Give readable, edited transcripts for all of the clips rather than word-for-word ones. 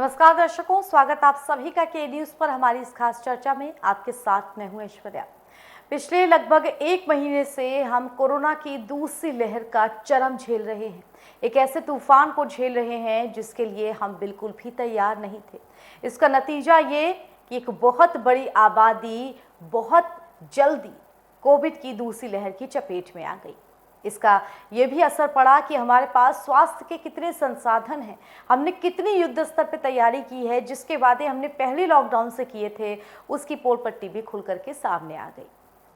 नमस्कार दर्शकों, स्वागत आप सभी का के न्यूज पर हमारी इस खास चर्चा में। आपके साथ मैं हूं ऐश्वर्या। पिछले लगभग एक महीने से हम कोरोना की दूसरी लहर का चरम झेल रहे हैं। एक ऐसे तूफान को झेल रहे हैं जिसके लिए हम बिल्कुल भी तैयार नहीं थे। इसका नतीजा ये कि एक बहुत बड़ी आबादी बहुत जल्दी कोविड की दूसरी लहर की चपेट में आ गई। इसका ये भी असर पड़ा कि हमारे पास स्वास्थ्य के कितने संसाधन हैं, हमने कितनी युद्ध स्तर पर तैयारी की है, जिसके वादे हमने पहले लॉकडाउन से किए थे उसकी पोल पट्टी भी खुल करके सामने आ गई।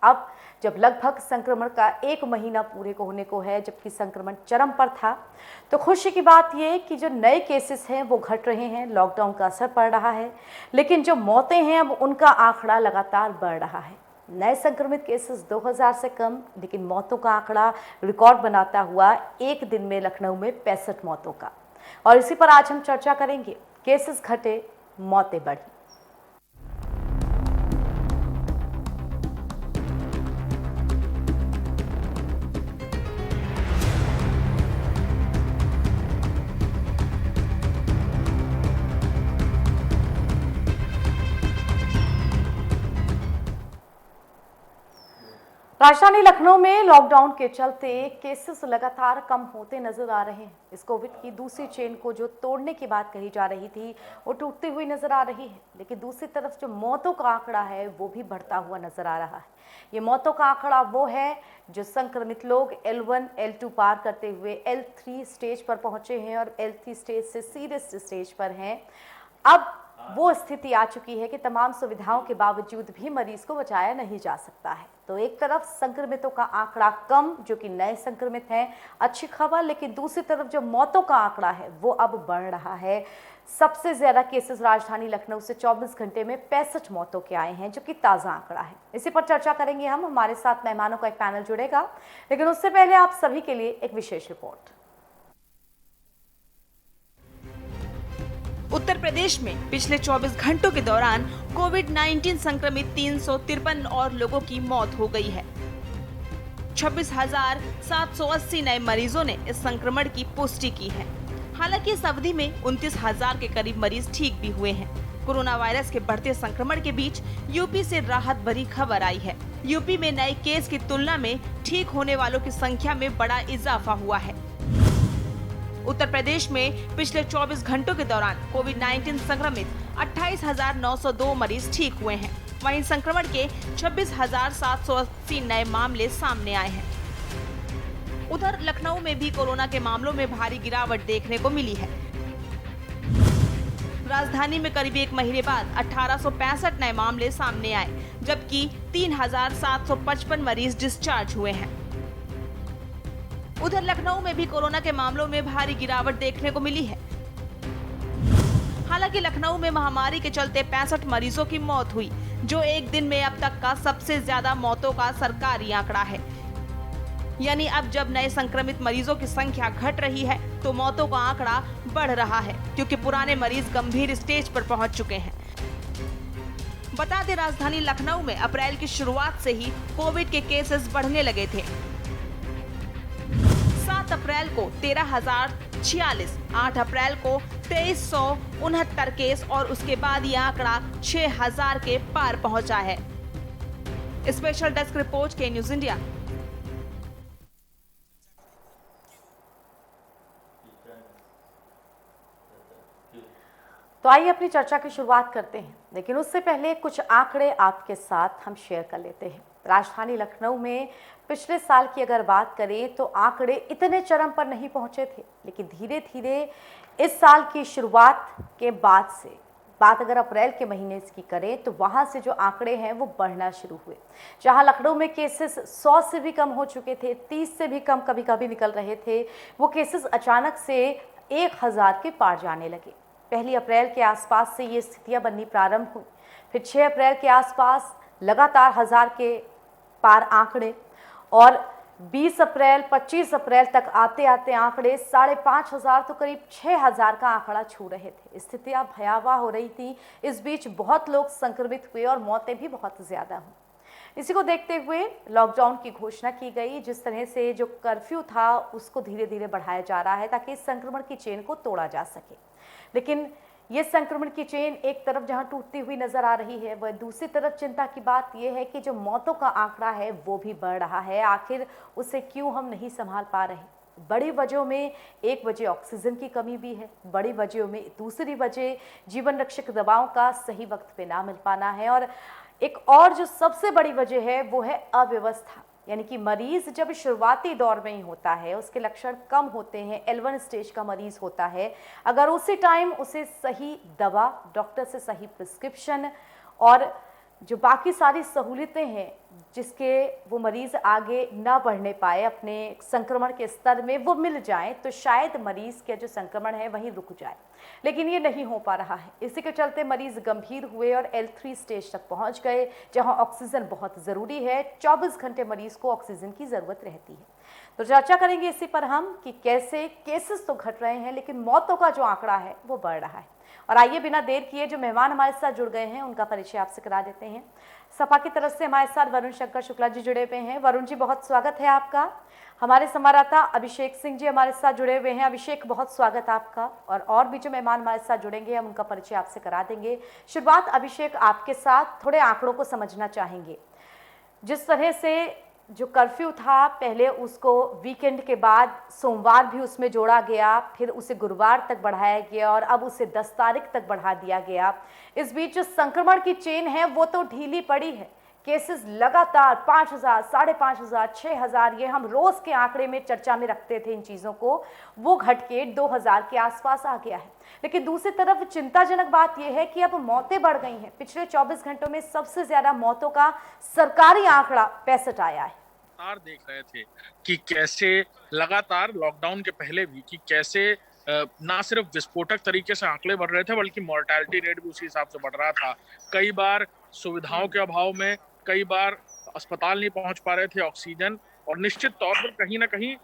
अब जब लगभग संक्रमण का एक महीना पूरे को होने को है, जबकि संक्रमण चरम पर था, तो खुशी की बात यह कि जो नए केसेस हैं वो घट रहे हैं, लॉकडाउन का असर पड़ रहा है, लेकिन जो मौतें हैं अब उनका आंकड़ा लगातार बढ़ रहा है। नए संक्रमित केसेस 2000 से कम, लेकिन मौतों का आंकड़ा रिकॉर्ड बनाता हुआ एक दिन में लखनऊ में 65 मौतों का। और इसी पर आज हम चर्चा करेंगे। केसेस घटे, मौतें बढ़ी। राजधानी लखनऊ में लॉकडाउन के चलते केसेस लगातार कम होते नजर आ रहे हैं। इस कोविड की दूसरी चेन को जो तोड़ने की बात कही जा रही थी वो टूटती हुई नजर आ रही है, लेकिन दूसरी तरफ जो मौतों का आंकड़ा है वो भी बढ़ता हुआ नजर आ रहा है। ये मौतों का आंकड़ा वो है जो संक्रमित लोग L1 L2 पार करते हुए L3 स्टेज पर पहुंचे हैं और L3 स्टेज से सीरियस स्टेज पर हैं। अब वो स्थिति आ चुकी है कि तमाम सुविधाओं के बावजूद भी मरीज को बचाया नहीं जा सकता है। तो एक तरफ संक्रमितों का आंकड़ा कम, जो कि नए संक्रमित हैं, अच्छी खबर, लेकिन दूसरी तरफ जो मौतों का आंकड़ा है वो अब बढ़ रहा है। सबसे ज्यादा केसेस राजधानी लखनऊ से 24 घंटे में 65 मौतों के आए हैं, जो कि ताजा आंकड़ा है। इसी पर चर्चा करेंगे हम। हमारे साथ मेहमानों का एक पैनल जुड़ेगा, लेकिन उससे पहले आप सभी के लिए एक विशेष रिपोर्ट। उत्तर प्रदेश में पिछले 24 घंटों के दौरान कोविड-19 संक्रमित 353 और लोगों की मौत हो गई है। 26,780 नए मरीजों ने इस संक्रमण की पुष्टि की है। हालांकि इस अवधि में 29,000 के करीब मरीज ठीक भी हुए हैं। कोरोना वायरस के बढ़ते संक्रमण के बीच यूपी से राहत भरी खबर आई है। यूपी में नए केस की तुलना में ठीक होने वालों की संख्या में बड़ा इजाफा हुआ है। उत्तर प्रदेश में पिछले 24 घंटों के दौरान कोविड-19 संक्रमित 28,902 मरीज ठीक हुए हैं। वहीं संक्रमण के 26,780 नए मामले सामने आए हैं। उधर लखनऊ में भी कोरोना के मामलों में भारी गिरावट देखने को मिली है। राजधानी में करीब एक महीने बाद 1865 नए मामले सामने आए, जबकि 3,755 मरीज डिस्चार्ज हुए हैं। उधर लखनऊ में भी कोरोना के मामलों में भारी गिरावट देखने को मिली है। हालांकि लखनऊ में महामारी के चलते 65 मरीजों की मौत हुई, जो एक दिन में अब तक का सबसे ज्यादा मौतों का सरकारी आंकड़ा है। यानी अब जब नए संक्रमित मरीजों की संख्या घट रही है तो मौतों का आंकड़ा बढ़ रहा है, क्योंकि पुराने मरीज गंभीर स्टेज पर पहुंच चुके हैं। बता दें, राजधानी लखनऊ में अप्रैल की शुरुआत से ही कोविड के केसेस बढ़ने लगे थे। 7 अप्रैल को 13,046, 8 अप्रैल को 2369 केस और उसके बाद ये आंकड़ा 6,000 के पार पहुंचा है। स्पेशल डेस्क रिपोर्ट के न्यूज इंडिया। तो आइए अपनी चर्चा की शुरुआत करते हैं, लेकिन उससे पहले कुछ आंकड़े आपके साथ हम शेयर कर लेते हैं। राजधानी लखनऊ में पिछले साल की अगर बात करें तो आंकड़े इतने चरम पर नहीं पहुंचे थे, लेकिन धीरे धीरे इस साल की शुरुआत के बाद से बात अगर अप्रैल के महीने की करें तो वहां से जो आंकड़े हैं वो बढ़ना शुरू हुए। जहां लखनऊ में केसेस 100 से भी कम हो चुके थे, 30 से भी कम कभी कभी निकल रहे थे, वो केसेस अचानक से 1,000 के पार जाने लगे। पहली अप्रैल के आसपास से ये स्थितियां बननी प्रारंभ हुई। फिर 6 अप्रैल के आसपास लगातार 1,000 के पार आंकड़े, और 20 अप्रैल 25 अप्रैल तक आते आते आंकड़े 5,500 तो करीब 6,000 का आंकड़ा छू रहे थे। स्थितियां भयावह हो रही थी। इस बीच बहुत लोग संक्रमित हुए और मौतें भी बहुत ज़्यादा हुई। इसी को देखते हुए लॉकडाउन की घोषणा की गई। जिस तरह से जो कर्फ्यू था उसको धीरे धीरे बढ़ाया जा रहा है ताकि इस संक्रमण की चेन को तोड़ा जा सके। लेकिन ये संक्रमण की चेन एक तरफ जहां टूटती हुई नजर आ रही है, वह दूसरी तरफ चिंता की बात यह है कि जो मौतों का आंकड़ा है वो भी बढ़ रहा है। आखिर उसे क्यों हम नहीं संभाल पा रहे? बड़ी वजहों में एक वजह ऑक्सीजन की कमी भी है, बड़ी वजहों में दूसरी वजह जीवन रक्षक दवाओं का सही वक्त पे ना मिल पाना है, और एक और जो सबसे बड़ी वजह है वो है अव्यवस्था। यानी कि मरीज जब शुरुआती दौर में ही होता है, उसके लक्षण कम होते हैं, L1 स्टेज का मरीज होता है, अगर उसी टाइम उसे सही दवा, डॉक्टर से सही प्रिस्क्रिप्शन और जो बाकी सारी सहूलियतें हैं जिसके वो मरीज आगे ना बढ़ने पाए अपने संक्रमण के स्तर में, वो मिल जाएं, तो शायद मरीज का जो संक्रमण है वहीं रुक जाए। लेकिन ये नहीं हो पा रहा है। इसी के चलते मरीज गंभीर हुए और L3 स्टेज तक पहुंच गए, जहां ऑक्सीजन बहुत ज़रूरी है। 24 घंटे मरीज को ऑक्सीजन की ज़रूरत रहती है। तो चर्चा करेंगे इसी पर हम कि कैसे केसेस तो घट रहे हैं लेकिन मौतों का जो आंकड़ा है वो बढ़ रहा है। और आइए बिना देर किए जो मेहमान हमारे साथ जुड़ गए हैं उनका परिचय आपसे करा देते हैं। सपा की तरफ से हमारे साथ वरुण शंकर शुक्ला जी जुड़े हुए हैं। वरुण जी, बहुत स्वागत है आपका। हमारे संवाददाता अभिषेक सिंह जी हमारे साथ जुड़े हुए हैं। अभिषेक, बहुत स्वागत आपका। और भी जो मेहमान हमारे साथ जुड़ेंगे हम उनका परिचय आपसे करा देंगे। शुरुआत अभिषेक आपके साथ, थोड़े आंकड़ों को समझना चाहेंगे। जिस तरह से जो कर्फ्यू था पहले, उसको वीकेंड के बाद सोमवार भी उसमें जोड़ा गया, फिर उसे गुरुवार तक बढ़ाया गया और अब उसे 10 तारीख तक बढ़ा दिया गया। इस बीच जो संक्रमण की चेन है वो तो ढीली पड़ी है। केसेस लगातार 5,000, 5,500, 6,000, ये हम रोज के आंकड़े में चर्चा में रखते थे इन चीज़ों को, वो घट के 2,000 के आसपास आ गया है। लेकिन दूसरी तरफ चिंताजनक बात यह है कि अब मौतें बढ़ गई हैं। पिछले 24 घंटों में सबसे ज्यादा मौतों का सरकारी आंकड़ा 65 आया है। देख रहे थे कि कैसे लगातार लॉकडाउन के पहले भी कि कैसे ना सिर्फ विस्फोटक तरीके से आंकड़े बढ़ रहे थे बल्कि मोर्टेलिटी रेट भी उसी हिसाब से बढ़ रहा था। कई बार सुविधाओं के अभाव में, कई बार अस्पताल नहीं पहुंच पा रहे थे ऑक्सीजन, और निश्चित तौर पर कहीं ना कहीं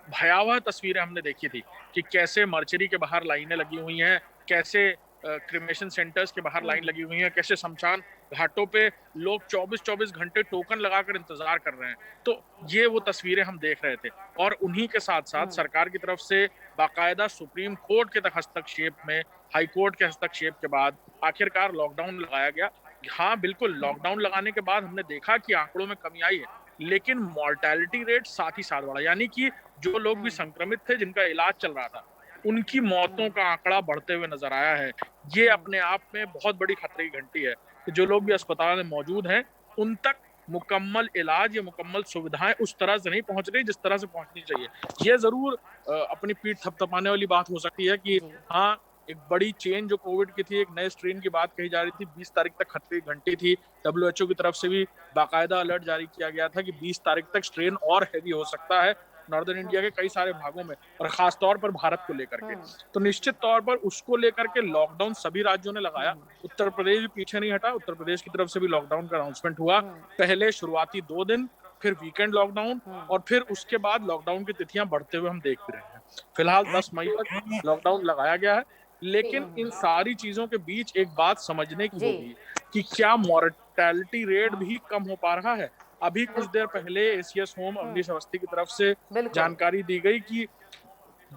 भयावह तस्वीरें हमने देखी थी कि कैसे मर्चरी के बाहर लाइनें लगी हुई हैं, कैसे क्रिमेशन सेंटर्स के बाहर लाइन लगी हुई है, कैसे शमशान घाटों पे लोग 24-24 घंटे टोकन लगाकर इंतजार कर रहे हैं। तो ये वो तस्वीरें हम देख रहे थे, और उन्हीं के साथ साथ सरकार की तरफ से बाकायदा सुप्रीम कोर्ट के हस्तक्षेप में, हाई कोर्ट के हस्तक्षेप के बाद आखिरकार लॉकडाउन लगाया गया। हाँ बिल्कुल, लॉकडाउन लगाने के बाद हमने देखा कि आंकड़ों में कमी आई है, लेकिन मॉर्टेलिटी रेट साथ ही साथ बढ़ा। यानी कि जो लोग भी संक्रमित थे, जिनका इलाज चल रहा था, उनकी मौतों का आंकड़ा बढ़ते हुए नजर आया है। ये अपने आप में बहुत बड़ी खतरे की घंटी है कि जो लोग भी अस्पताल में मौजूद हैं उन तक मुकम्मल इलाज या मुकम्मल सुविधाएं उस तरह से नहीं पहुंच रही जिस तरह से पहुंचनी चाहिए। ये जरूर अपनी पीठ थपथपाने वाली बात हो सकती है कि हाँ, एक बड़ी चेन जो कोविड की थी, एक नए स्ट्रेन की बात कही जा रही थी, 20 तारीख तक खतरे की घंटी थी। WHO की तरफ से भी बाकायदा अलर्ट जारी किया गया था कि 20 तारीख तक स्ट्रेन और हैवी हो सकता है नॉर्दर्न इंडिया के कई सारे भागों में, और खास तौर पर भारत को लेकर के। तो निश्चित तौर पर उसको लेकर के लॉकडाउन सभी राज्यों ने लगाया। उत्तर प्रदेश भी पीछे नहीं हटा। उत्तर प्रदेश की तरफ से भी लॉकडाउन का अनाउंसमेंट हुआ। पहले शुरुआती 2 दिन, फिर वीकेंड लॉकडाउन, और फिर उसके बाद लॉकडाउन की तिथियां बढ़ते हुए हम देख भी रहे हैं। फिलहाल 10 मई तक लॉकडाउन लगाया गया है। लेकिन इन सारी चीजों के बीच एक बात समझने की होगी कि क्या मॉर्टेलिटी रेट भी कम हो पा रहा है। अभी कुछ देर पहले एसीएस होम अवनीश अवस्थी की तरफ से जानकारी दी गई कि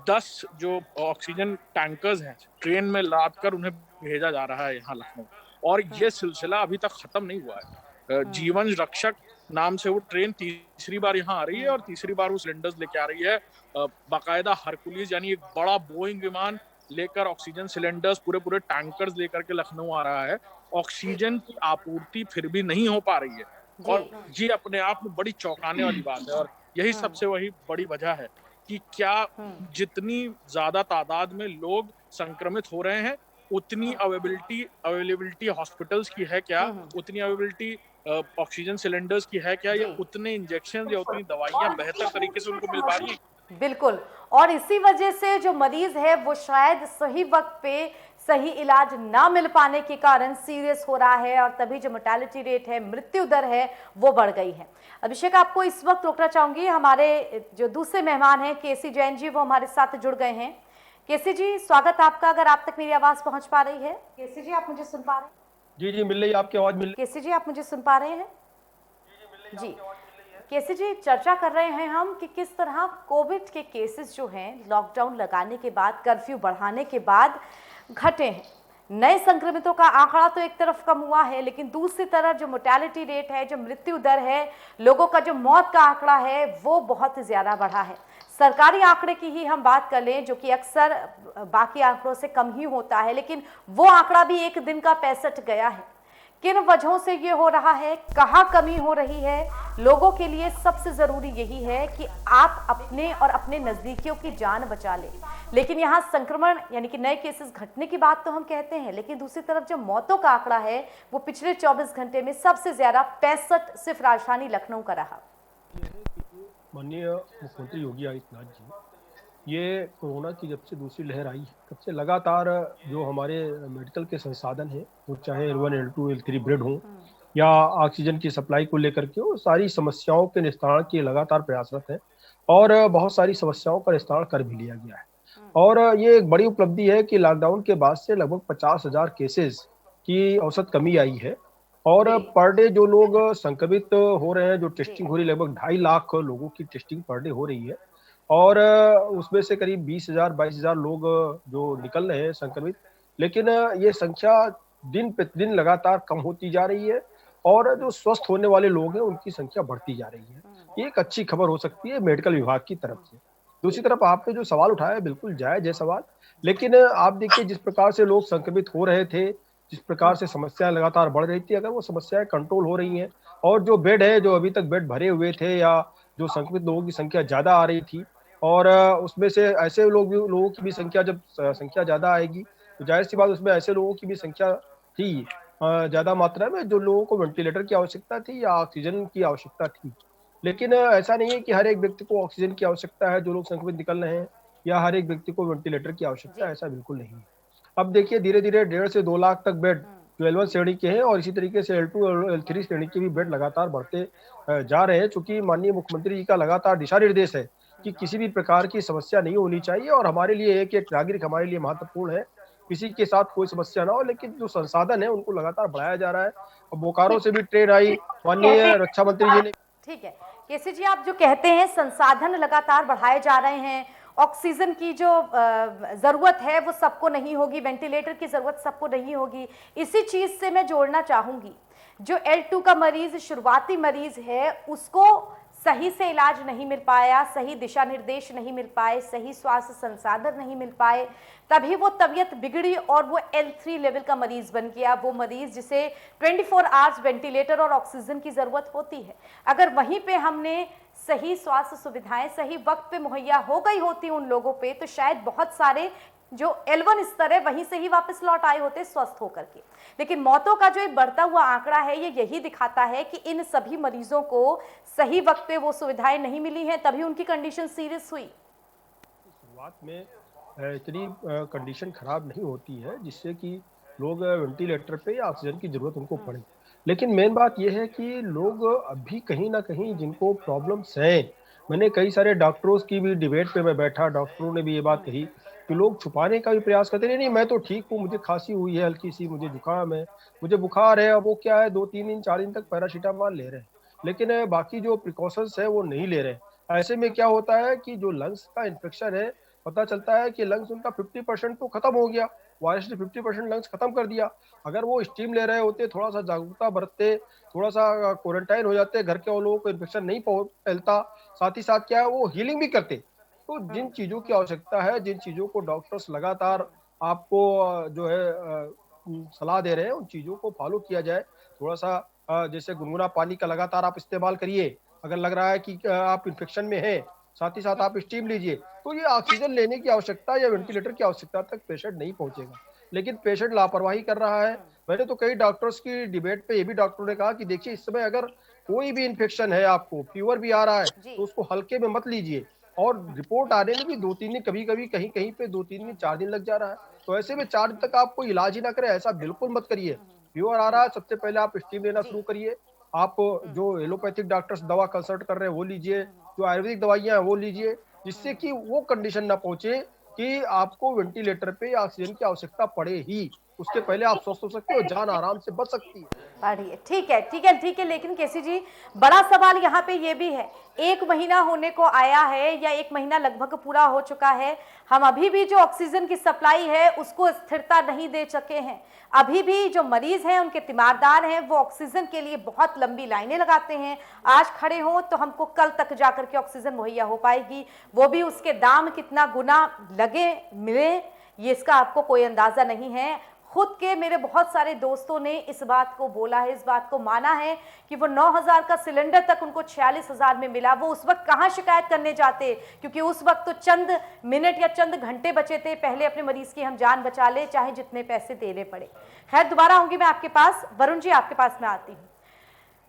10 जो ऑक्सीजन टैंकर्स हैं ट्रेन में लाद कर उन्हें भेजा जा रहा है यहाँ लखनऊ, और ये सिलसिला अभी तक खत्म नहीं हुआ है। जीवन रक्षक नाम से वो ट्रेन तीसरी बार यहाँ आ रही है, और तीसरी बार वो सिलेंडर्स लेके आ रही है। बाकायदा हरकुलिस यानी एक बड़ा बोइंग विमान लेकर ऑक्सीजन सिलेंडर्स, पूरे टैंकर्स लेकर के लखनऊ आ रहा है। ऑक्सीजन की आपूर्ति फिर भी नहीं हो पा रही है, और ये अपने आप में बड़ी चौंकाने वाली बात है। और यही सबसे वही बड़ी वजह है कि क्या जितनी ज्यादा तादाद में लोग संक्रमित हो रहे हैं, उतनी अवेलेबिलिटी हॉस्पिटल्स की है क्या, उतनी अवेलेबिलिटी ऑक्सीजन सिलेंडर्स की है क्या, या उतने इंजेक्शन या उतनी दवाइयां बेहतर तरीके से उनको मिल पा रही है। बिल्कुल, और इसी वजह से जो मरीज है वो शायद सही वक्त पे सही इलाज ना मिल पाने के कारण सीरियस हो रहा है, और तभी जो मोर्टेलिटी रेट है, मृत्यु दर है, वो बढ़ गई है। अभिषेक, आपको इस वक्त रोकना चाहूंगी। हमारे जो दूसरे मेहमान हैं केसी जैन जी, वो हमारे साथ जुड़ गए हैं। केसी जी, स्वागत आपका। अगर आप तक मेरी आवाज पहुंच पा रही है। केसी जी, आप मुझे सुन पा रहे हैं? जी मिल रही है, आपकी आवाज मिल रही है। केसी जी, आप मुझे सुन पा रहे हैं? जी केसी जी, चर्चा कर रहे हैं हम कि किस तरह कोविड के केसेस जो हैं लॉकडाउन लगाने के बाद, कर्फ्यू बढ़ाने के बाद घटे हैं। नए संक्रमितों का आंकड़ा तो एक तरफ कम हुआ है, लेकिन दूसरी तरफ जो मोर्टेलिटी रेट है, जो मृत्यु दर है, लोगों का जो मौत का आंकड़ा है, वो बहुत ज्यादा बढ़ा है। सरकारी आंकड़े की ही हम बात कर लें, जो कि अक्सर बाकी आंकड़ों से कम ही होता है, लेकिन वो आंकड़ा भी एक दिन का 65 गया है। किन वजहों से ये हो रहा है, कहाँ कमी हो रही है? लोगों के लिए सबसे जरूरी यही है कि आप अपने और अपने नजदीकियों की जान बचा लें। लेकिन यहाँ संक्रमण यानी कि नए केसेस घटने की बात तो हम कहते हैं, लेकिन दूसरी तरफ जो मौतों का आंकड़ा है वो पिछले 24 घंटे में सबसे ज्यादा 65 सिर्फ राजधानी लखनऊ का रहा। माननीय मुख्यमंत्री योगी आदित्यनाथ जी, ये कोरोना की जब से दूसरी लहर आई तब से लगातार जो हमारे मेडिकल के संसाधन हैं, वो चाहे L1, L2, L3 बेड हों या ऑक्सीजन की सप्लाई को लेकर के, वो सारी समस्याओं के निस्तारण के लगातार प्रयासरत हैं और बहुत सारी समस्याओं का निस्तारण कर भी लिया गया है। और ये एक बड़ी उपलब्धि है कि लॉकडाउन के बाद से लगभग 50,000 केसेस की औसत कमी आई है और पर डे जो लोग संक्रमित हो रहे हैं, जो टेस्टिंग हो रही है, लगभग 2.5 लाख लोगों की टेस्टिंग पर डे हो रही है और उसमें से करीब 20,000 22,000 लोग जो निकल रहे हैं संक्रमित। लेकिन ये संख्या दिन प्रतिदिन लगातार कम होती जा रही है और जो स्वस्थ होने वाले लोग हैं उनकी संख्या बढ़ती जा रही है। ये एक अच्छी खबर हो सकती है मेडिकल विभाग की तरफ से। दूसरी तरफ आपने जो सवाल उठाया है बिल्कुल जायज है सवाल, लेकिन आप देखिए जिस प्रकार से लोग संक्रमित हो रहे थे, जिस प्रकार से समस्याएं लगातार बढ़ रही थी, अगर वो समस्याएं कंट्रोल हो रही हैं और जो बेड है, जो अभी तक बेड भरे हुए थे या जो संक्रमित लोगों की संख्या ज्यादा आ रही थी और उसमें से ऐसे लोगों की भी संख्या, जब संख्या ज्यादा आएगी तो जाहिर सी बात उसमें ऐसे लोगों की भी संख्या थी ज्यादा मात्रा में, जो लोगों को वेंटिलेटर की आवश्यकता थी या ऑक्सीजन की आवश्यकता थी। लेकिन ऐसा नहीं है कि हर एक व्यक्ति को ऑक्सीजन की आवश्यकता है जो लोग संक्रमित निकल रहे हैं, या हर एक व्यक्ति को वेंटिलेटर की आवश्यकता है, ऐसा बिल्कुल नहीं है। अब देखिए धीरे धीरे 1.5 से 2 लाख तक बेड जो L1 श्रेणी के हैं और इसी तरीके से L2 और L3 श्रेणी के भी बेड लगातार बढ़ते जा रहे हैं, चूंकि माननीय मुख्यमंत्री जी का लगातार दिशा निर्देश है कि किसी भी प्रकार की समस्या नहीं होनी चाहिए और हमारे लिए एक एक नागरिक हमारे लिए महत्वपूर्ण है, किसी के साथ कोई समस्या ना हो। लेकिन जो संसाधन है उनको लगातार बढ़ाया जा रहा है। अब बोकारो से भी ट्रेन आई, माननीय रक्षा मंत्री जी ने। ठीक है केसी जी, आप जो कहते हैं संसाधन लगातार बढ़ाए जा रहे हैं, ऑक्सीजन की जो जरूरत है वो सबको नहीं होगी, वेंटिलेटर की जरूरत सबको नहीं होगी। इसी चीज से मैं जोड़ना चाहूंगी, जो L2 का मरीज, शुरुआती मरीज है, उसको सही से इलाज नहीं मिल पाया, सही दिशा निर्देश नहीं मिल पाए, सही स्वास्थ्य संसाधन नहीं मिल पाए, तभी वो तबीयत बिगड़ी और वो L3 लेवल का मरीज बन गया। वो मरीज जिसे 24 आवर्स वेंटिलेटर और ऑक्सीजन की जरूरत होती है। अगर वहीं पे हमने सही स्वास्थ्य सुविधाएं सही वक्त पे मुहैया हो गई होती उन लोगों पे, तो शायद बहुत सारे जो L1 स्तर है वहीं से ही वापस लौट आए होते स्वस्थ होकर के। लेकिन मौतों का जो एक बढ़ता हुआ आंकड़ा है, ये यही दिखाता है कि इन सभी मरीजों को सही वक्त पे वो सुविधाएं नहीं मिली हैं, तभी उनकी कंडीशन सीरियस हुई। शुरुआत में इतनी कंडीशन खराब नहीं होती है जिससे कि लोग वेंटिलेटर पे या ऑक्सीजन की जरूरत उनको पड़े। लेकिन मेन बात यह है कि लोग अभी कहीं ना कहीं जिनको प्रॉब्लम्स हैं, मैंने कई सारे डॉक्टरों की भी डिबेट पे मैं बैठा, डॉक्टरों ने भी ये बात कही कि लोग छुपाने का भी प्रयास करते, नहीं नहीं मैं तो ठीक हूँ, मुझे खांसी हुई है हल्की सी, मुझे जुकाम है, मुझे बुखार है, अब वो क्या है 2-3 दिन 4 दिन तक पैरासीटामोल ले रहे हैं, लेकिन बाकी जो प्रिकॉशंस है वो नहीं ले रहे। ऐसे में क्या होता है कि जो लंग्स का इन्फेक्शन है, पता चलता है कि लंग्स उनका 50% तो खत्म हो गया, वायरस ने 50% लंग्स खत्म कर दिया। अगर वो स्टीम ले रहे होते, थोड़ा सा जागरूकता बरतते, थोड़ा सा क्वारंटाइन हो जाते, घर के लोगों को इन्फेक्शन नहीं फैलता, साथ ही साथ क्या है वो हीलिंग भी करते। तो जिन चीजों की आवश्यकता है, जिन चीजों को डॉक्टर्स लगातार आपको जो है सलाह दे रहे हैं, उन चीजों को फॉलो किया जाए। थोड़ा सा जैसे गुनगुना पानी का लगातार आप इस्तेमाल करिए, अगर लग रहा है कि आप इन्फेक्शन में हैं, साथ ही साथ आप स्टीम लीजिए, तो ये ऑक्सीजन लेने की आवश्यकता या वेंटिलेटर की आवश्यकता तक पेशेंट नहीं पहुंचेगा। लेकिन पेशेंट लापरवाही कर रहा है। मैंने तो कई डॉक्टर्स की डिबेट पे ये भी डॉक्टरों ने कहा कि देखिए इस समय अगर कोई भी इन्फेक्शन है, आपको फीवर भी आ रहा है, तो उसको हल्के में मत लीजिए, और रिपोर्ट आने में भी 2-3 दिन, कभी कभी कहीं कहीं पे 2-3 दिन 4 दिन लग जा रहा है। तो ऐसे में 4 दिन तक आप कोई इलाज ही ना करें, ऐसा बिल्कुल मत करिए। फीवर आ रहा है, सबसे पहले आप स्टीम लेना शुरू करिए। आप जो एलोपैथिक डॉक्टर्स दवा कंसल्ट कर रहे हैं वो लीजिए, जो आयुर्वेदिक दवाइयां हैं वो लीजिए, जिससे कि वो कंडीशन ना पहुंचे कि आपको वेंटिलेटर पे या ऑक्सीजन की आवश्यकता पड़े ही। उसके पहले आप स्वस्थ हो सकते हो, जान आराम से बच सकती है। बढ़िए, ठीक है, ठीक है, ठीक है। लेकिन केसी जी, बड़ा सवाल यहाँ पे ये भी है, 1 महीना होने को आया है या 1 महीना लगभग पूरा हो चुका है, हम अभी भी जो ऑक्सीजन की सप्लाई है उसको स्थिरता नहीं दे सके हैं। अभी भी जो मरीज हैं, उनके तीमारदार हैं, वो ऑक्सीजन के लिए बहुत लंबी लाइनें लगाते हैं। आज खड़े हों तो हमको कल तक जाकर के ऑक्सीजन मुहैया हो पाएगी, वो भी उसके दाम कितना गुना लगे मिले, ये इसका आपको कोई अंदाजा नहीं है। खुद के मेरे बहुत सारे दोस्तों ने इस बात को बोला है, इस बात को माना है कि वो 9,000 का सिलेंडर तक उनको 46,000 में मिला। वो उस वक्त कहाँ शिकायत करने जाते, क्योंकि उस वक्त तो चंद मिनट या चंद घंटे बचे थे, पहले अपने मरीज की हम जान बचा ले, चाहे जितने पैसे देने पड़े। खैर, दोबारा आऊंगी मैं आपके पास। वरुण जी, आपके पास मैं आती हूँ।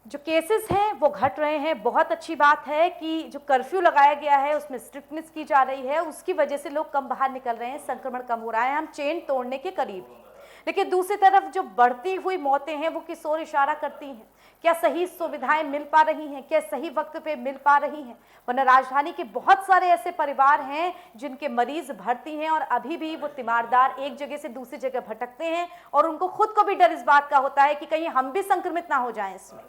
जो केसेस हैं वो घट रहे हैं, बहुत अच्छी बात है कि जो कर्फ्यू लगाया गया है उसमें स्ट्रिक्टनेस की जा रही है, उसकी वजह से लोग कम बाहर निकल रहे हैं, संक्रमण कम हो रहा है, हम चेन तोड़ने के करीब हैं। लेकिन दूसरी तरफ जो बढ़ती हुई मौतें हैं वो किस ओर इशारा करती हैं? क्या सही सुविधाएं मिल पा रही हैं? क्या सही वक्त पे मिल पा रही हैं? वरना राजधानी के बहुत सारे ऐसे परिवार हैं जिनके मरीज भर्ती हैं और अभी भी वो तीमारदार एक जगह से दूसरी जगह भटकते हैं और उनको खुद को भी डर इस बात का होता है कि कहीं हम भी संक्रमित ना हो जाएं इसमें।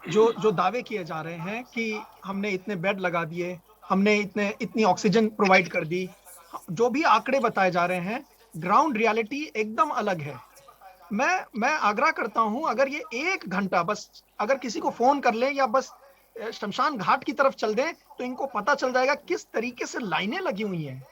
जो दावे किए जा रहे हैं कि हमने इतने बेड लगा दिए, हमने इतनी ऑक्सीजन प्रोवाइड कर दी, जो भी आंकड़े बताए जा रहे हैं, ग्राउंड रियलिटी एकदम अलग है। मैं आग्रह करता हूं, अगर ये 1 घंटा बस अगर किसी को फोन कर लें या बस शमशान घाट की तरफ चल दें तो इनको पता चल जाएगा किस तरीके से लाइनें लगी हुई हैं।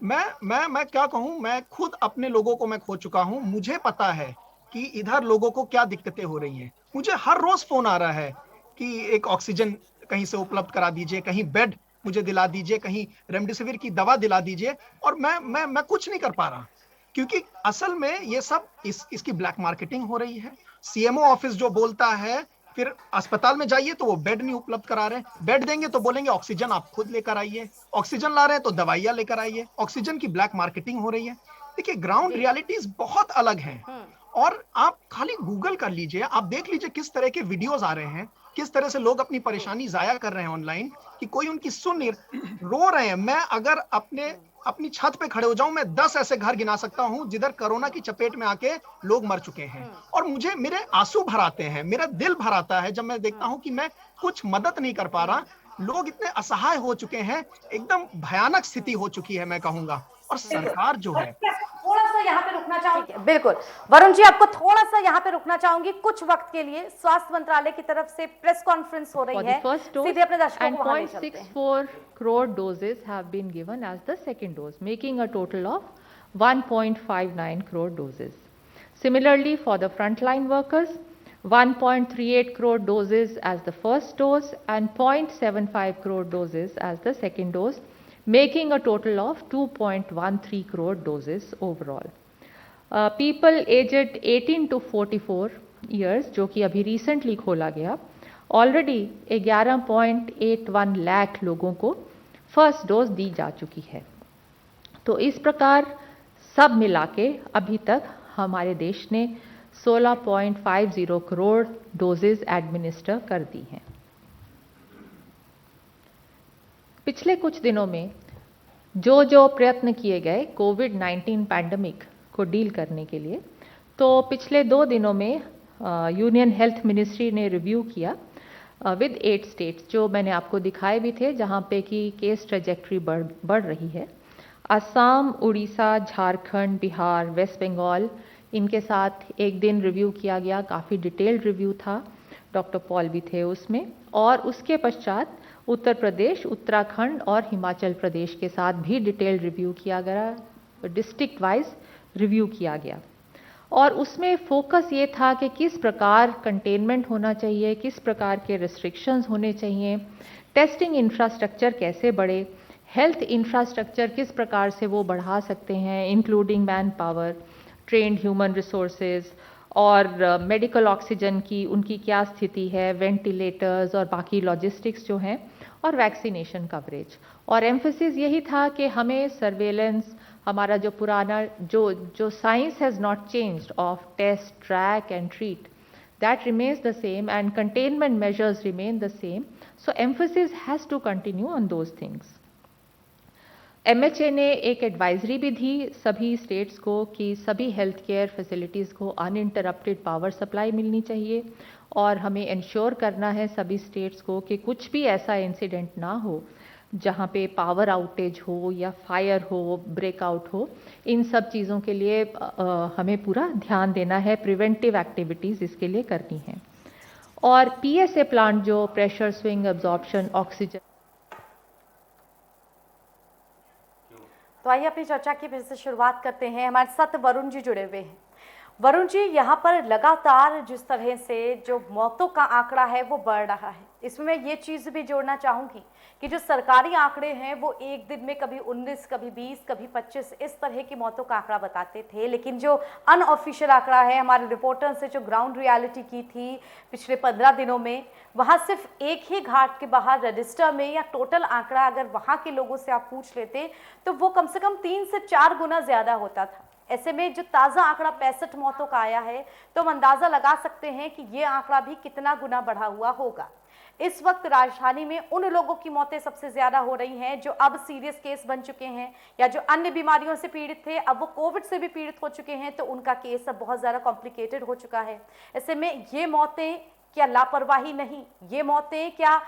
मैं क्या कहूं, मैं खुद अपने लोगों को मैं खो चुका हूं। मुझे पता है कि इधर लोगों को क्या दिक्कतें हो रही हैं। मुझे हर रोज फोन आ रहा है कि एक ऑक्सीजन कहीं से उपलब्ध करा दीजिए, कहीं बेड मुझे दिला दीजिए, कहीं रेमडेसिविर की दवा दिला दीजिए, और मैं कुछ नहीं कर पा रहा, क्योंकि असल में ये सब इसकी ब्लैक मार्केटिंग हो रही है। सीएमओ ऑफिस जो बोलता है, फिर अस्पताल में जाइए तो वो बेड नहीं उपलब्ध करा रहे, बेड देंगे तो बोलेंगे ऑक्सीजन आप खुद लेकर आइए, ऑक्सीजन ला रहे हैं तो दवाइयां लेकर आइए, ऑक्सीजन की ब्लैक मार्केटिंग हो रही है। देखिए, ग्राउंड रियलिटीज बहुत अलग हैं, और आप खाली गूगल कर लीजिए, आप देख लीजिए किस तरह के वीडियोस आ रहे हैं, किस तरह से लोग अपनी परेशानी जाया कर रहे हैं ऑनलाइन, कि कोई उनकी सुन नहीं, रो रहे हैं। मैं अगर अपनी छत पे खड़े हो जाऊं, मैं 10 ऐसे घर गिना सकता हूं जिधर कोरोना की चपेट में आके लोग मर चुके हैं, और मेरे आंसू भर आते हैं, मेरा दिल भर आता है जब मैं देखता हूं कि मैं कुछ मदद नहीं कर पा रहा। लोग इतने असहाय हो चुके हैं, एकदम भयानक स्थिति हो चुकी है मैं कहूंगा। और सरकार जो है, थोड़ा सा यहाँ पे रुकना चाहूंगी। बिल्कुल वरुण जी, आपको थोड़ा सा यहाँ पे रुकना चाहूंगी कुछ वक्त के लिए। स्वास्थ्य मंत्रालय की तरफ से प्रेस कॉन्फ्रेंस हो रही है, सीधे अपने दर्शकों को वहां ले चलते हैं। 0.64 crore doses have been given as the second dose, making a total of 1.59 crore doses. Similarly, for the frontline workers, 1.38 crore doses as the first dose and 0.75 crore doses as the second dose, making a total of 2.13 crore doses overall. People aged 18 to 44 years, जो कि अभी recently खोला गया, already 11.81 lakh लोगों को first dose दी जा चुकी है। तो इस प्रकार सब मिला के अभी तक हमारे देश ने 16.50 करोड़ डोजेज एडमिनिस्टर कर दी हैं। पिछले कुछ दिनों में जो प्रयत्न किए गए कोविड-19 पैंडमिक को डील करने के लिए, तो पिछले 2 दिनों में यूनियन हेल्थ मिनिस्ट्री ने रिव्यू किया विद 8 स्टेट्स, जो मैंने आपको दिखाए भी थे, जहां पे कि केस ट्रेजेक्ट्री बढ़ रही है। असम, उड़ीसा, झारखंड, बिहार, वेस्ट बंगाल, इनके साथ एक दिन रिव्यू किया गया, काफ़ी डिटेल्ड रिव्यू था, डॉक्टर पॉल भी थे उसमें। और उसके पश्चात उत्तर प्रदेश, उत्तराखंड और हिमाचल प्रदेश के साथ भी डिटेल्ड रिव्यू किया गया, डिस्ट्रिक्ट वाइज रिव्यू किया गया। और उसमें फोकस ये था कि किस प्रकार कंटेनमेंट होना चाहिए, किस प्रकार के रिस्ट्रिक्शंस होने चाहिए, टेस्टिंग इंफ्रास्ट्रक्चर कैसे बढ़े, हेल्थ इंफ्रास्ट्रक्चर किस प्रकार से वो बढ़ा सकते हैं, including man power, trained human resources, और मेडिकल ऑक्सीजन की उनकी क्या स्थिति है, वेंटिलेटर्स और बाकी लॉजिस्टिक्स जो हैं, और वैक्सीनेशन कवरेज। और एम्फेसिस यही था कि हमें सर्वेलेंस, हमारा जो पुराना जो science has not changed of test, track and treat, that remains the same, and containment measures remain the same. So emphasis has to continue on those things. MHA ने एक एडवाइजरी भी दी सभी स्टेट्स को कि सभी हेल्थ केयर फैसिलिटीज़ को uninterrupted power supply मिलनी चाहिए और हमें इंश्योर करना है सभी स्टेट्स को कि कुछ भी ऐसा इंसिडेंट ना हो जहाँ पे पावर आउटेज हो या फायर हो, ब्रेकआउट हो। इन सब चीज़ों के लिए हमें पूरा ध्यान देना है, प्रिवेंटिव एक्टिविटीज़ इसके लिए करनी है। और पीएसए प्लांट जो प्रेशर स्विंग एब्जॉर्प्शन ऑक्सीजन। तो आइए अपनी चर्चा की फिर से शुरुआत करते हैं। हमारे साथ वरुण जी जुड़े हुए हैं। वरुण जी, यहाँ पर लगातार जिस तरह से जो मौतों का आंकड़ा है वो बढ़ रहा है, इसमें मैं ये चीज़ भी जोड़ना चाहूँगी कि जो सरकारी आंकड़े हैं वो एक दिन में कभी 19, कभी 20, कभी 25 इस तरह की मौतों का आंकड़ा बताते थे, लेकिन जो अनऑफिशियल आंकड़ा है हमारे रिपोर्टर्स से जो ग्राउंड रियलिटी की थी पिछले 15 दिनों में, वहाँ सिर्फ एक ही घाट के बाहर रजिस्टर में या टोटल आंकड़ा अगर वहाँ के लोगों से आप पूछ लेते तो वो कम से कम 3 से 4 गुना ज़्यादा होता था। ऐसे में जो ताज़ा आंकड़ा 65 मौतों का आया है तो हम अंदाज़ा लगा सकते हैं कि ये आंकड़ा भी कितना गुना बढ़ा हुआ होगा। इस वक्त राजधानी में उन लोगों की मौतें सबसे ज़्यादा हो रही हैं जो अब सीरियस केस बन चुके हैं या जो अन्य बीमारियों से पीड़ित थे, अब वो कोविड से भी पीड़ित हो चुके हैं, तो उनका केस अब बहुत ज़्यादा कॉम्प्लिकेटेड हो चुका है। ऐसे में ये मौतें क्या लापरवाही नहीं, ये मौतें क्या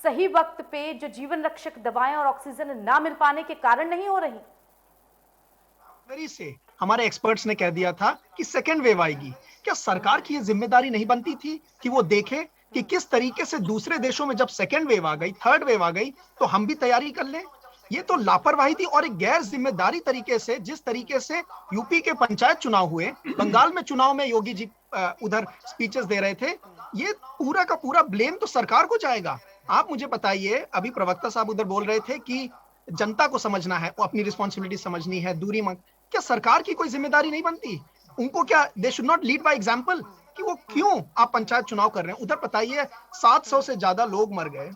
सही वक्त पे जो जीवन रक्षक दवाएं और ऑक्सीजन ना मिल पाने के कारण नहीं हो रही? जनवरी से हमारे एक्सपर्ट्स ने कह दिया था कि सेकेंड वेव आएगी। क्या सरकार की ये जिम्मेदारी नहीं बनती थी कि वो देखे कि किस तरीके से दूसरे देशों में जब सेकेंड वेव आ गई, थर्ड वेव आ गई, तो हम भी तैयारी कर लें? ये तो लापरवाही थी और एक गैर जिम्मेदारी तरीके से, जिस तरीके से यूपी के पंचायत चुनाव हुए, बंगाल में चुनाव में योगी जी उधर स्पीचेस दे रहे थे, ये पूरा का पूरा ब्लेम तो सरकार को जाएगा। आप मुझे बताइए, अभी प्रवक्ता साहब उधर बोल रहे थे कि जनता को समझना है, वो अपनी रिस्पॉन्सिबिलिटी समझनी है, दूरी मांग, क्या सरकार की कोई जिम्मेदारी नहीं बनती? उनको क्या they should not lead by example कि वो क्यों आप पंचायत चुनाव कर रहे हैं? उधर बताइए 700 से ज्यादा लोग मर गए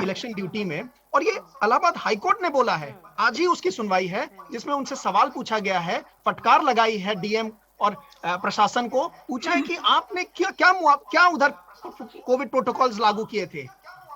इलेक्शन ड्यूटी में, और ये इलाहाबाद हाईकोर्ट ने बोला है, आज ही उसकी सुनवाई है जिसमें उनसे सवाल पूछा गया है, फटकार लगाई है डीएम और प्रशासन को, पूछा है कि आपने क्या उधर कोविड प्रोटोकॉल्स लागू किए थे।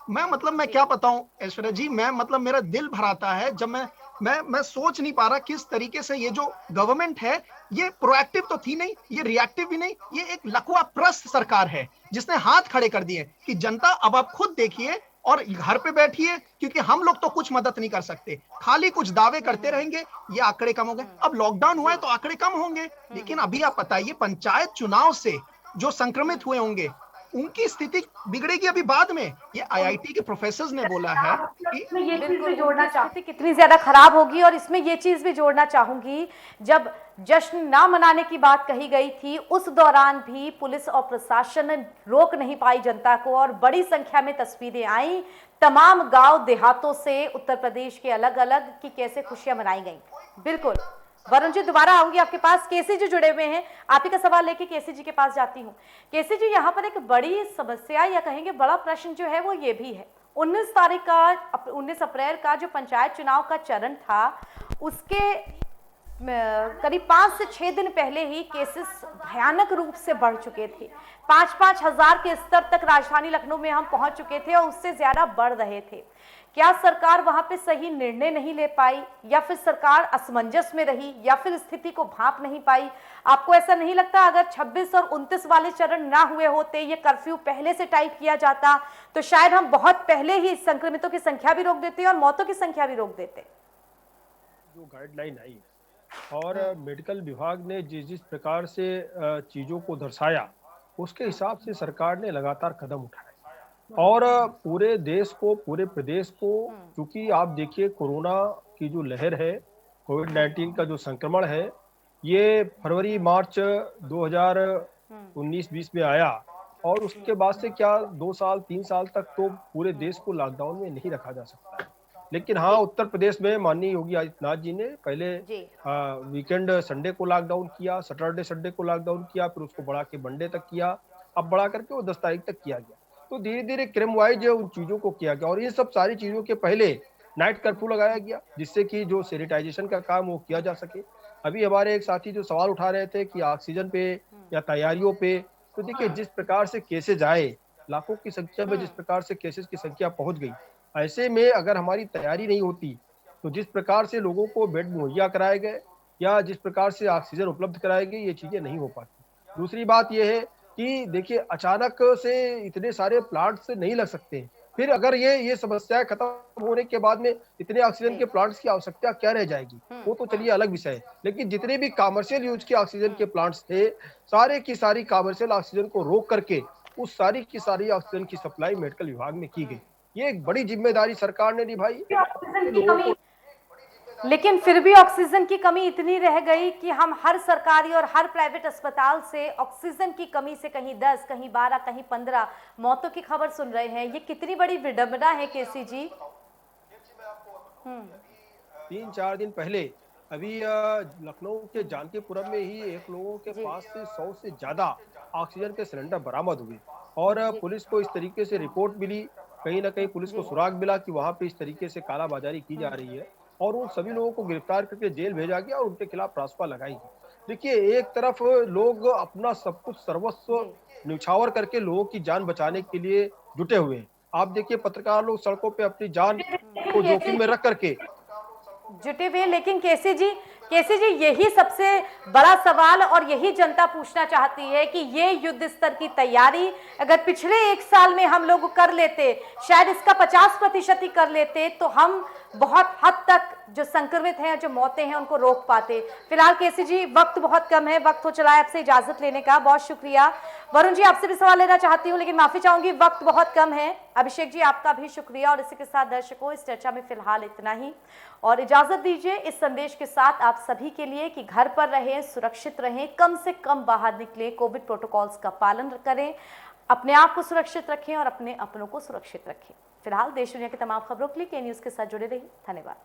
मैं क्या बताऊं ऐश्वर्या जी, मेरा दिल भर आता है जब मैं सोच नहीं पा रहा किस तरीके से ये जो गवर्नमेंट है ये प्रोएक्टिव तो थी नहीं, ये रिएक्टिव भी नहीं, ये एक लकवा प्रस्त सरकार है जिसने हाथ खड़े कर दिए कि जनता अब आप खुद देखिए और घर पे बैठिए, क्योंकि हम लोग तो कुछ मदद नहीं कर सकते, खाली कुछ दावे करते रहेंगे, ये आंकड़े कम हो गए। अब लॉकडाउन हुआ है तो आंकड़े कम होंगे, लेकिन अभी आप बताइए पंचायत चुनाव से जो संक्रमित हुए होंगे उनकी स्थिति बिगड़ेगी अभी बाद में। ये आईआईटी के प्रोफेसर्स ने बोला है कि ये चीज भी जोड़ना चाहती कितनी ज्यादा खराब होगी, और इसमें ये चीज भी जोड़ना चाहूंगी, जब जश्न ना मनाने की बात कही गई थी उस दौरान भी पुलिस और प्रशासन रोक नहीं पाई जनता को, और बड़ी संख्या में तस्वीरें आई तमाम गांव देहातों से उत्तर प्रदेश के अलग अलग कि कैसे खुशियां मनाई गई। बिल्कुल वरुण जी, दोबारा आऊंगी आपके पास। केसी जी जुड़े हुए हैं, आप ही का सवाल लेके केसी जी के पास जाती हूँ। केसी जी, यहाँ पर एक बड़ी समस्या या कहेंगे बड़ा प्रश्न जो है वो ये भी है, 19 अप्रैल का जो पंचायत चुनाव का चरण था उसके करीब 5 से 6 दिन पहले ही केसेस भयानक रूप से बढ़ चुके थे। 5-5 हजार के स्तर तक राजधानी लखनऊ में हम पहुंच चुके थे और उससे ज्यादा बढ़ रहे थे। क्या सरकार वहां पे सही निर्णय नहीं ले पाई, या फिर सरकार असमंजस में रही, या फिर स्थिति को भांप नहीं पाई? आपको ऐसा नहीं लगता अगर 26 और 29 वाले चरण ना हुए होते, ये कर्फ्यू पहले से टाइट किया जाता, तो शायद हम बहुत पहले ही संक्रमितों की संख्या भी रोक देते और मौतों की संख्या भी रोक देते? जो गाइडलाइन आई और मेडिकल विभाग ने जिस प्रकार से चीजों को दर्शाया उसके हिसाब से सरकार ने लगातार कदम उठाए, और पूरे देश को, पूरे प्रदेश को, क्योंकि आप देखिए कोरोना की जो लहर है, कोविड-19 का जो संक्रमण है, ये फरवरी मार्च 2019-20 में आया, और उसके बाद से क्या 2 साल 3 साल तक तो पूरे देश को लॉकडाउन में नहीं रखा जा सकता है। लेकिन हाँ, उत्तर प्रदेश में माननीय योगी आदित्यनाथ जी ने पहले वीकेंड संडे को लॉकडाउन किया, सैटरडे संडे को लॉकडाउन किया, फिर उसको बढ़ा के मंडे तक किया, अब बढ़ा करके वो 10 तारीख तक किया गया। तो धीरे धीरे क्रम वाइज उन चीजों को किया गया, और ये सब सारी चीजों के पहले नाइट कर्फ्यू लगाया गया जिससे कि जो सैनिटाइजेशन का काम वो किया जा सके। अभी हमारे एक साथी जो सवाल उठा रहे थे कि ऑक्सीजन पे या तैयारियों पे, तो देखिए जिस प्रकार से केसेज आए, लाखों की संख्या में जिस प्रकार से केसेस की संख्या पहुंच गई, ऐसे में अगर हमारी तैयारी नहीं होती तो जिस प्रकार से लोगों को बेड मुहैया कराए गए या जिस प्रकार से ऑक्सीजन उपलब्ध कराई गई, ये चीजें नहीं हो पाती। दूसरी बात यह है कि देखिए अचानक से इतने सारे प्लांट्स नहीं लग सकते हैं। फिर अगर ये समस्याएं खत्म होने के बाद में इतने ऑक्सीजन के प्लांट्स की आवश्यकता क्या रह जाएगी, वो तो चलिए अलग विषय है। लेकिन जितने भी कमर्शियल यूज के ऑक्सीजन के प्लांट्स थे, सारे की सारी कमर्शियल ऑक्सीजन को रोक करके उस सारी की सारी ऑक्सीजन की सप्लाई मेडिकल विभाग में की गई। ये एक बड़ी जिम्मेदारी सरकार ने निभाई। ऑक्सीजन की कमी, लेकिन फिर भी ऑक्सीजन की कमी इतनी रह गई कि हम हर सरकारी और हर प्राइवेट अस्पताल से ऑक्सीजन की कमी से कहीं 10, कहीं 12, कहीं 15 मौतों की खबर सुन रहे हैं। ये कितनी बड़ी विडंबना है केसी जी। 3-4 दिन पहले अभी लखनऊ के जानकीपुरम में ही एक लोगों के पास से 100 से ज्यादा ऑक्सीजन के सिलेंडर बरामद हुए और पुलिस को इस तरीके से रिपोर्ट मिली, कहीं ना कहीं पुलिस को सुराग मिला कि वहां पे इस तरीके से कालाबाजारी की जा रही है और उन सभी लोगों को गिरफ्तार करके जेल भेजा गया और उनके खिलाफ रासुका लगाई गई। देखिए एक तरफ लोग अपना सब कुछ सर्वस्व न्यौछावर करके लोगों की जान बचाने के लिए जुटे हुए हैं। आप देखिए पत्रकार लोग सड़कों पे अपनी जान को जोखिम में रख करके जुटे हुए। लेकिन केसी जी यही सबसे बड़ा सवाल और यही जनता पूछना चाहती है कि ये युद्ध स्तर की तैयारी अगर पिछले 1 साल में हम लोग कर लेते, शायद इसका 50% ही कर लेते, तो हम बहुत हद तक जो संक्रमित हैं, जो मौतें हैं, उनको रोक पाते। फिलहाल केसी जी वक्त बहुत कम है, वक्त हो चला है आपसे इजाजत लेने का। बहुत शुक्रिया। वरुण जी आपसे भी सवाल लेना चाहती हूँ लेकिन माफी चाहूंगी, वक्त बहुत कम है। अभिषेक जी आपका भी शुक्रिया और इसी के साथ दर्शकों इस चर्चा में फिलहाल इतना ही और इजाजत दीजिए इस संदेश के साथ आप सभी के लिए कि घर पर रहें, सुरक्षित रहें, कम से कम बाहर निकलें, कोविड प्रोटोकॉल्स का पालन करें, अपने आप को सुरक्षित रखें और अपने अपनों को सुरक्षित रखें। फिलहाल देश दुनिया की तमाम खबरों के लिए के न्यूज के साथ जुड़े रहिए। धन्यवाद।